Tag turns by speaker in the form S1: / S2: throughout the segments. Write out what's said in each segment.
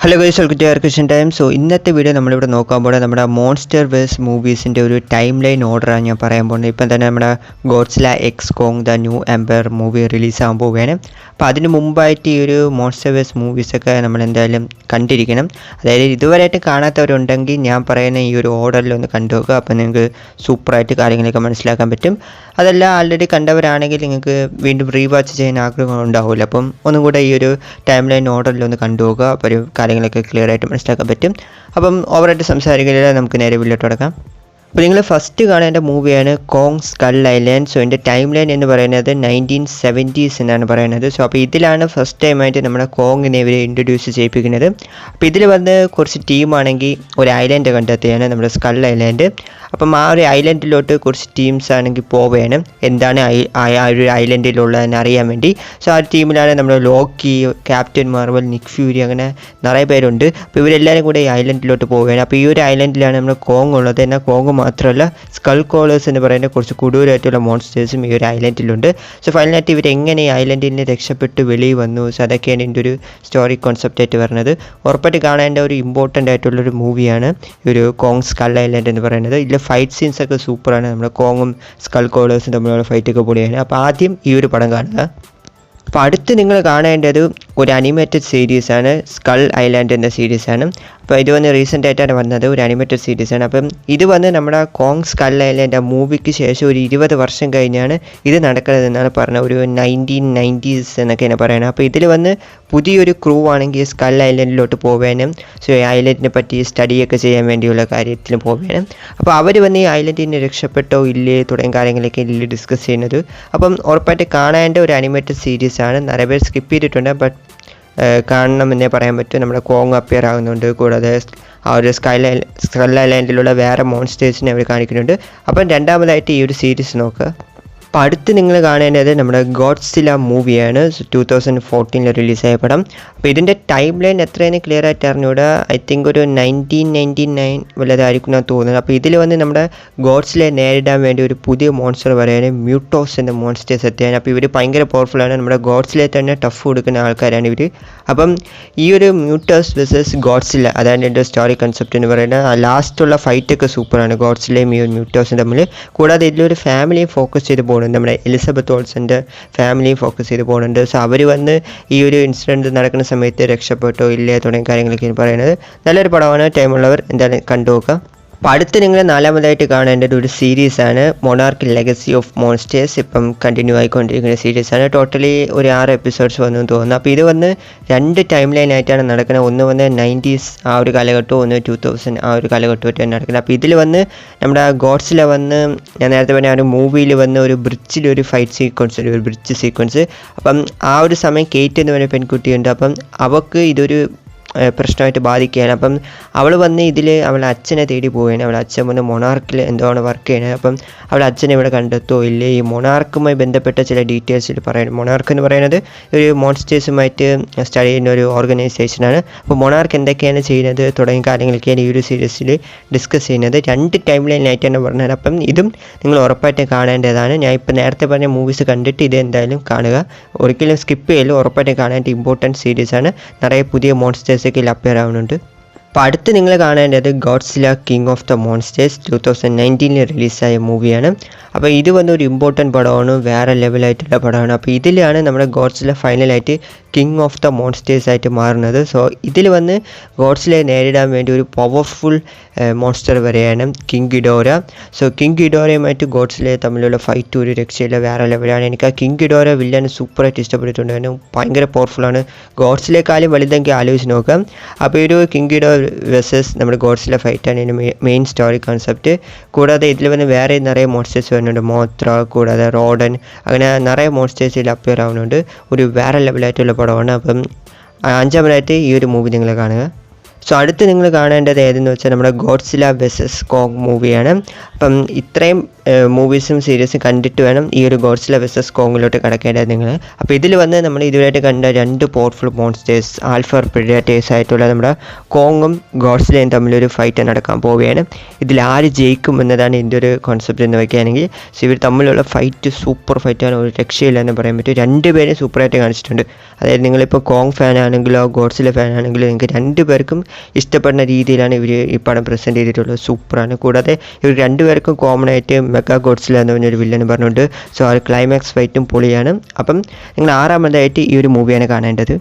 S1: Hello guys, welcome to question time. So ഇന്നത്തെ video നമ്മളിവിടെ നോക്കാൻ പോകുന്നത് നമ്മുടെ മോൺസ്റ്റർ വേഴ്സ് മൂവീസിൻ്റെ ഒരു ടൈം ലൈൻ ഓർഡറാണ് ഞാൻ പറയാൻ പോകുന്നത്. ഇപ്പം തന്നെ നമ്മുടെ Godzilla X Kong the new empire movie റിലീസാകാൻ പോവുകയാണ്. അപ്പോൾ അതിന് മുമ്പായിട്ട് ഈ ഒരു മോൺസ്റ്റർ വേഴ്സ് മൂവീസൊക്കെ നമ്മൾ എന്തായാലും കണ്ടിരിക്കണം. അതായത് ഇതുവരെയായിട്ട് കാണാത്തവരുണ്ടെങ്കിൽ ഞാൻ പറയുന്ന ഈ ഒരു ഓർഡറിൽ ഒന്ന് കണ്ടു നോക്കുക. അപ്പോൾ നിങ്ങൾക്ക് സൂപ്പറായിട്ട് കാര്യങ്ങളൊക്കെ മനസ്സിലാക്കാൻ പറ്റും. അതല്ല ആൾറെഡി കണ്ടവരാണെങ്കിൽ നിങ്ങൾക്ക് വീണ്ടും റീവാച്ച് ചെയ്യാൻ ആഗ്രഹം ഉണ്ടാവില്ല. അപ്പം ഒന്നും കൂടെ ഈ ഒരു ടൈം ലൈൻ ഓർഡറിൽ ഒന്ന് കണ്ടു നോക്കുക. അപ്പോൾ ഒരു കാര്യങ്ങളൊക്കെ ക്ലിയർ ആയിട്ട് മനസ്സിലാക്കാൻ പറ്റും. അപ്പം ഓവറായിട്ട് സംസാരിക്കുന്നില്ല, നമുക്ക് നേരെ വീട്ടിലോട്ട് തുടങ്ങാം. അപ്പോൾ നിങ്ങൾ ഫസ്റ്റ് കാണേണ്ട മൂവിയാണ് കോങ് സ്കൾ ഐലൻഡ്. സോ എൻ്റെ ടൈം ലൈൻ എന്ന് പറയുന്നത് 1970s എന്നാണ് പറയുന്നത്. സോ അപ്പോൾ ഇതിലാണ് ഫസ്റ്റ് ടൈമായിട്ട് നമ്മുടെ കോങ്ങിനെ ഇവർ ഇൻട്രൊഡ്യൂസ് ചെയ്യിപ്പിക്കുന്നത്. അപ്പോൾ ഇതിൽ വന്ന് കുറച്ച് ടീമാണെങ്കിൽ ഒരു ഐലൻഡ് കണ്ടെത്തുകയാണ്, നമ്മുടെ സ്കൾ ഐലൻഡ്. അപ്പം ആ ഒരു ഐലൻഡിലോട്ട് കുറച്ച് ടീംസ് ആണെങ്കിൽ പോവുകയാണ്, എന്താണ് ആ ഒരു ഐലൻഡിലുള്ളതെന്ന് അറിയാൻ വേണ്ടി. സോ ആ ഒരു ടീമിലാണ് നമ്മുടെ ലോക്കി, ക്യാപ്റ്റൻ മാർവൽ, നിക് ഫ്യൂരി, അങ്ങനെ നിറയെ പേരുണ്ട്. അപ്പോൾ ഇവരെല്ലാവരും കൂടെ ഈ ഐലൻഡിലോട്ട് പോവുകയാണ്. അപ്പോൾ ഈ ഒരു ഐലൻഡിലാണ് നമ്മുടെ കോങ് ഉള്ളത്. എന്നാൽ കോങ് മാത്രമല്ല, സ്കൾ കോളേഴ്സ് എന്ന് പറയുന്ന കുറച്ച് കൊടൂരായിട്ടുള്ള മോൺസ്റ്റേഴ്സും ഈ ഒരു ഐലൻഡിലുണ്ട്. സോ ഫൈനലായിട്ട് ഇവരെങ്ങനെ ഈ ഐലൻഡിൽ നിന്ന് രക്ഷപ്പെട്ട് വെളിയിൽ വന്നു, സോ അതൊക്കെയാണ് ഇതിൻ്റെ ഒരു സ്റ്റോറി കോൺസെപ്റ്റായിട്ട് വരുന്നത്. ഉറപ്പായിട്ട് കാണേണ്ട ഒരു ഇമ്പോർട്ടൻ്റ് ആയിട്ടുള്ളൊരു മൂവിയാണ് ഈ ഒരു കോങ് സ്കൾ ഐലൻഡ് എന്ന് പറയുന്നത്. ഇതിൽ ഫൈറ്റ് സീൻസൊക്കെ സൂപ്പറാണ്. നമ്മുടെ കോങ്ങും സ്കൾ കോളേഴ്സും തമ്മിലുള്ള ഫൈറ്റൊക്കെ പൊളിയാണ്. അപ്പോൾ ആദ്യം ഈ ഒരു പടം കാണുക. അപ്പോൾ അടുത്ത് നിങ്ങൾ കാണേണ്ടത് ഒരു അനിമേറ്റഡ് സീരീസാണ്, സ്കൾ ഐലാൻഡ് എന്ന സീരീസാണ്. അപ്പോൾ ഇത് വന്ന് റീസെൻ്റ് ആയിട്ടാണ് വന്നത്, ഒരു അനിമേറ്റഡ് സീരീസാണ്. അപ്പം ഇത് വന്ന് നമ്മുടെ കോങ് സ്കൾ ഐലാൻഡ് ആ മൂവിക്ക് ശേഷം ഒരു 20 വർഷം കഴിഞ്ഞാണ് ഇത് നടക്കുന്നതെന്നാണ് പറഞ്ഞത്. ഒരു 1990s എന്നൊക്കെയാണ് പറയുന്നത്. അപ്പോൾ ഇതിൽ വന്ന് പുതിയൊരു ക്രൂ ആണെങ്കിൽ സ്കൾ ഐലൻഡിലോട്ട് പോവാനും, സോ ഈ ഐലൻഡിനെ പറ്റി സ്റ്റഡിയൊക്കെ ചെയ്യാൻ വേണ്ടിയുള്ള കാര്യത്തിൽ പോവാനും. അപ്പോൾ അവർ വന്ന് ഈ ഐലൻഡിൽ നിന്ന് രക്ഷപ്പെട്ടോ ഇല്ലേ തുടങ്ങിയ കാര്യങ്ങളൊക്കെ ഇതിൽ ഡിസ്കസ് ചെയ്യുന്നത്. അപ്പം ഉറപ്പായിട്ട് കാണേണ്ട ഒരു അനിമേറ്റഡ് സീരീസാണ്. നിറയെ പേര് സ്കിപ്പ് ചെയ്തിട്ടുണ്ട്, ബട്ട് കാണണമെന്നേ പറയാൻ പറ്റും. നമ്മുടെ കോങ് അപ്പിയർ ആകുന്നുണ്ട്, കൂടാതെ ആ ഒരു സ്കൾ ഐലാൻഡിലുള്ള വേറെ മോൺസ്റ്റേഴ്സിനെ അവർ കാണിക്കുന്നുണ്ട്. അപ്പം രണ്ടാമതായിട്ട് ഈ ഒരു സീരീസ് നോക്കുക. അപ്പോൾ അടുത്ത് നിങ്ങൾ കാണേണ്ടത് നമ്മുടെ ഗോഡ്സില മൂവിയാണ്, 2014 റിലീസായ പടം. അപ്പോൾ ഇതിൻ്റെ ടൈം ലൈൻ എത്രയാണ് ക്ലിയർ ആയിട്ട് അറിഞ്ഞൂടാ. ഐ തിങ്ക് ഒരു 1999 വല്ലതായിരിക്കും എന്നാണ് തോന്നുന്നത്. അപ്പോൾ ഇതിൽ വന്ന് നമ്മുടെ ഗോഡ്സിലെ നേരിടാൻ വേണ്ടി ഒരു പുതിയ മോൺസ്റ്റർ പറയുകയാണ്, മ്യൂട്ടോസ് എന്ന മോൺസ്റ്റേഴ്സ് എത്തിയാണ്. അപ്പോൾ ഇവർ ഭയങ്കര പവർഫുള്ളാണ്, നമ്മുടെ ഗോഡ്സിലെ തന്നെ ടഫ് കൊടുക്കുന്ന ആൾക്കാരാണ് ഇവർ. അപ്പം ഈ ഒരു മ്യൂട്ടോസ് വേഴ്സസ് ഗോഡ്സില, അതാണ് എൻ്റെ സ്റ്റോറി കൺസെപ്റ്റ് എന്ന് പറയുന്നത്. ലാസ്റ്റുള്ള ഫൈറ്റൊക്കെ സൂപ്പറാണ്, ഗോഡ്സിലയും ഈ ഒരു മ്യൂട്ടോസും തമ്മിൽ. കൂടാതെ ഇതിലൊരു ഫാമിലിയെ ഫോക്കസ് ചെയ്ത് പോകുന്നുണ്ട്, നമ്മുടെ എലിസബത്ത് ഓൾസൻ്റെ ഫാമിലിയും ഫോക്കസ് ചെയ്ത് പോകുന്നുണ്ട്. സോ അവർ വന്ന് ഈ ഒരു ഇൻസിഡൻറ്റ് നടക്കുന്ന സമയത്ത് രക്ഷപ്പെട്ടോ ഇല്ലേ തുടങ്ങിയ കാര്യങ്ങളൊക്കെയാണ് പറയുന്നത്. നല്ലൊരു പടമാണ്, ടൈമുള്ളവർ എന്തായാലും കണ്ടു നോക്കുക. അപ്പോൾ അടുത്ത് നിങ്ങൾ നാലാമതായിട്ട് കാണേണ്ടത് ഒരു സീരീസാണ്, മൊണാർക്ക് ലെഗസി ഓഫ് മോൺസ്റ്റേഴ്സ്. ഇപ്പം കണ്ടിന്യൂ ആയിക്കൊണ്ടിരിക്കുന്ന സീരീസാണ്. ടോട്ടലി ഒരു 6 എപ്പിസോഡ്സ് വന്നു തോന്നുന്നു. അപ്പോൾ ഇത് വന്ന് 2 ടൈം ലൈൻ ആയിട്ടാണ് നടക്കുന്നത്. ഒന്ന് വന്ന് 90s ആ ഒരു കാലഘട്ടവും, ഒന്ന് 2000 ആ ഒരു കാലഘട്ടമായിട്ടാണ് നടക്കുന്നത്. അപ്പോൾ ഇതിൽ വന്ന് നമ്മുടെ ഗോഡ്സില വന്ന് ഞാൻ നേരത്തെ പറഞ്ഞ ആ ഒരു മൂവിയിൽ വന്ന് ഒരു ബ്രിഡ്ജിലൊരു ഫൈറ്റ് സീക്വൻസ്, ഒരു ബ്രിഡ്ജ് സീക്വൻസ്. അപ്പം ആ ഒരു സമയം കേറ്റ് എന്ന് പറയുന്ന പെൺകുട്ടിയുണ്ട്. അപ്പം അവൾക്ക് ഇതൊരു പ്രശ്നമായിട്ട് ബാധിക്കുകയാണ്. അപ്പം അവൾ വന്ന് ഇതിൽ അവളുടെ അച്ഛനെ തേടി പോവുകയാണ്. അവളുടെ അച്ഛൻ വന്ന് മൊണാർക്കിൽ എന്താണ് വർക്ക് ചെയ്യുന്നത്. അപ്പം അവളുടെ അച്ഛനെ ഇവിടെ കണ്ടെത്തോ ഇല്ലേ, ഈ മൊണാർക്കുമായി ബന്ധപ്പെട്ട ചില ഡീറ്റെയിൽസിൽ പറയുന്നത്. മൊണാർക്ക് എന്ന് പറയുന്നത് ഒരു മോൺസ്റ്റേഴ്സുമായിട്ട് സ്റ്റഡി ചെയ്യുന്ന ഒരു ഓർഗനൈസേഷനാണ്. അപ്പോൾ മൊണാർക്ക് എന്തൊക്കെയാണ് ചെയ്യുന്നത് തുടങ്ങിയ കാര്യങ്ങളൊക്കെയാണ് ഈ ഒരു സീരീസിൽ ഡിസ്കസ് ചെയ്യുന്നത്. 2 ടൈം ലൈനായിട്ടാണ് പറഞ്ഞത്. അപ്പം ഇതും നിങ്ങൾ ഉറപ്പായിട്ട് കാണേണ്ടതാണ്. ഞാൻ ഇപ്പോൾ നേരത്തെ പറഞ്ഞ മൂവീസ് കണ്ടിട്ട് ഇത് എന്തായാലും കാണുക, ഒരിക്കലും സ്കിപ്പ് ചെയ്യലും. ഉറപ്പായിട്ട് കാണേണ്ട ഇമ്പോർട്ടൻറ്റ് സീരീസാണ്. നിറയെ പുതിയ മോൺസ്റ്റേഴ്സ് ഒക്കെ അപ്പിയർ ആവുന്നുണ്ട്. അപ്പോൾ അടുത്ത് നിങ്ങൾ കാണേണ്ടത് ഗോഡ്സില കിങ് ഓഫ് ദ മോൺസ്റ്റേഴ്സ്, 2019 റിലീസായ മൂവിയാണ്. അപ്പോൾ ഇത് വന്ന് ഒരു ഇമ്പോർട്ടൻറ്റ് പടമാണ്, വേറെ ലെവലായിട്ടുള്ള പടമാണ്. അപ്പോൾ ഇതിലാണ് നമ്മുടെ ഗോഡ്സില ഫൈനലായിട്ട് കിങ് ഓഫ് ദ മോൺസ്റ്റേഴ്സ് ആയിട്ട് മാറുന്നത്. സോ ഇതിൽ വന്ന് ഗോഡ്സിലയെ നേരിടാൻ വേണ്ടി ഒരു പവർഫുൾ മോൺസ്റ്റർ വരെയാണ്, കിങ് ഗിഡോറ. സോ കിങ് ഗിഡോറയുമായിട്ട് ഗോഡ്സിലയെ തമ്മിലുള്ള ഫൈറ്റ് ഒരു രക്ഷയില്ല, വേറെ ലെവലാണ്. എനിക്ക് ആ കിങ് ഗിഡോറ വില്ലൻ സൂപ്പറായിട്ട് ഇഷ്ടപ്പെട്ടിട്ടുണ്ട്. കാരണം ഭയങ്കര പവർഫുള്ളാണ്, ഗോഡ്സിലേക്കാളും വലുതെങ്കിൽ ആലോചിച്ച് നോക്കാം. അപ്പോൾ ഒരു കിങ് ഗിഡോറ വേഴ്സസ് നമ്മുടെ ഗോഡ്സില ഫൈറ്റാണ് ഇതിൻ്റെ മെയിൻ സ്റ്റോറി കോൺസെപ്റ്റ്. കൂടാതെ ഇതിൽ വന്ന് വേറെ നിറയെ മോൺസ്റ്റേഴ്സ് വരുന്നുണ്ട്, മോത്ര, കൂടാതെ റോഡൻ, അങ്ങനെ നിറയെ മോൺസ്റ്റേഴ്സ് ഇതിൽ അപ്പിയർ ആവുന്നുണ്ട്. ഒരു വേറെ ലെവലായിട്ടുള്ള പടമാണ്. അപ്പം 5ാമതായിട്ട് ഈ ഒരു മൂവി നിങ്ങൾ കാണുക. സോ അടുത്ത് നിങ്ങൾ കാണേണ്ടത് ഏതെന്ന് വെച്ചാൽ നമ്മുടെ ഗോഡ്സില വേഴ്സസ് കോങ് മൂവിയാണ്. അപ്പം ഇത്രയും മൂവീസും സീരീസും കണ്ടിട്ട് വേണം ഈ ഒരു ഗോഡ്സില വെസസ് കോങ്ങിലോട്ട് കിടക്കേണ്ടത് നിങ്ങൾ. അപ്പോൾ ഇതിൽ വന്ന് നമ്മൾ ഇതുവരെയായിട്ട് കണ്ട 2 പവർഫുൾ മോൺസ്റ്റേഴ്സ് ആൽഫർ പ്രെഡേറ്റേഴ്സ് ആയിട്ടുള്ള നമ്മുടെ കോങ്ങും ഗോഡ്സിലയും തമ്മിലൊരു ഫൈറ്റ് നടക്കാൻ പോവുകയാണ്. ഇതിൽ ആര് ജയിക്കും എന്നതാണ് ഇതിൻ്റെ ഒരു കോൺസെപ്റ്റ് എന്ന് വയ്ക്കുകയാണെങ്കിൽ. സോ ഇവർ തമ്മിലുള്ള ഫൈറ്റ് സൂപ്പർ ഫൈറ്റാണ്, ഒരു രക്ഷയില്ല എന്ന് പറയാൻ പറ്റും. 2 പേരും സൂപ്പറായിട്ട് കാണിച്ചിട്ടുണ്ട്. അതായത് നിങ്ങളിപ്പോൾ കോങ് ഫാൻ ആണെങ്കിലോ ഗോഡ്സില ഫാൻ ആണെങ്കിലോ നിങ്ങൾക്ക് 2 പേർക്കും ഇഷ്ടപ്പെടുന്ന രീതിയിലാണ് ഇവർ ഈ പടം പ്രസൻറ്റ് ചെയ്തിട്ടുള്ളത്. സൂപ്പറാണ്. കൂടാതെ ഇവർ 2 പേർക്കും കോമൺ ആയിട്ട് മെഗാ ഗോഡ്സില എന്ന് പറഞ്ഞൊരു വില്ലൻ പറഞ്ഞുകൊണ്ട്. സോ ആ ഒരു ക്ലൈമാക്സ് ഫൈറ്റും പൊളിയാണ്. അപ്പം നിങ്ങൾ 6ാമതായിട്ട് ഈ ഒരു മൂവിയാണ് കാണേണ്ടത്.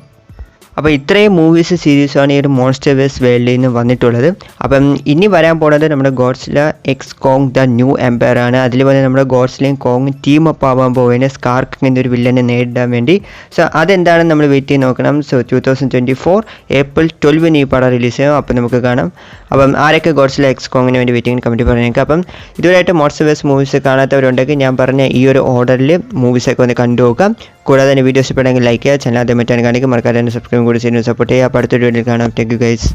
S1: അപ്പോൾ ഇത്രയും മൂവീസ് സീരീസുമാണ് ഈ ഒരു മോൺസ്റ്റർവേഴ്സ് വേൾഡിൽ നിന്ന് വന്നിട്ടുള്ളത്. അപ്പം ഇനി വരാൻ പോകുന്നത് നമ്മുടെ Godzilla X Kong the new empire ആണ്. അതിൽ വന്ന് നമ്മുടെ ഗോഡ്സിലയും കോങ്ങും ടീം അപ്പ് ആവാൻ പോവുകയാണ് സ്കാർക്ക് എന്നൊരു വില്ലനെ നേരിടാൻ വേണ്ടി. സോ അതെന്താണെന്ന് നമ്മൾ വെയിറ്റ് ചെയ്ത് നോക്കണം. സോ 2024 ഏപ്രിൽ 12 ഈ പടം റിലീസ് ചെയ്യും. അപ്പം നമുക്ക് കാണാം. അപ്പം ആരൊക്കെ ഗോഡ്സില എക്സ് കോങ്ങിന് വേണ്ടി വെയിറ്റിംഗ് കമൻറ്റ് പറഞ്ഞേക്കാം. അപ്പം ഇതുവരെയായിട്ട് മോൺസ്റ്റർവേഴ്സ് മൂവീസ് കാണാത്തവരുണ്ടെങ്കിൽ ഞാൻ പറഞ്ഞ ഈ ഒരു ഓർഡറിൽ മൂവീസൊക്കെ ഒന്ന് കണ്ടു നോക്കാം. കൂടാതെ തന്നെ വീഡിയോസ് ഇഷ്ടപ്പെടുമെങ്കിൽ ലൈക്ക് ചെയ്യുക, ചാനൽ ആദ്യമായിട്ടാണ് കാണിക്കും മറക്കാതെ തന്നെ സബ്സ്ക്രൈബ് കൂടി ചെയ്യുന്നത് സപ്പോർട്ട് ചെയ്യുക. അപ്പോൾ അടുത്തൊരു വീഡിയോയിൽ കാണാം. Thank you guys.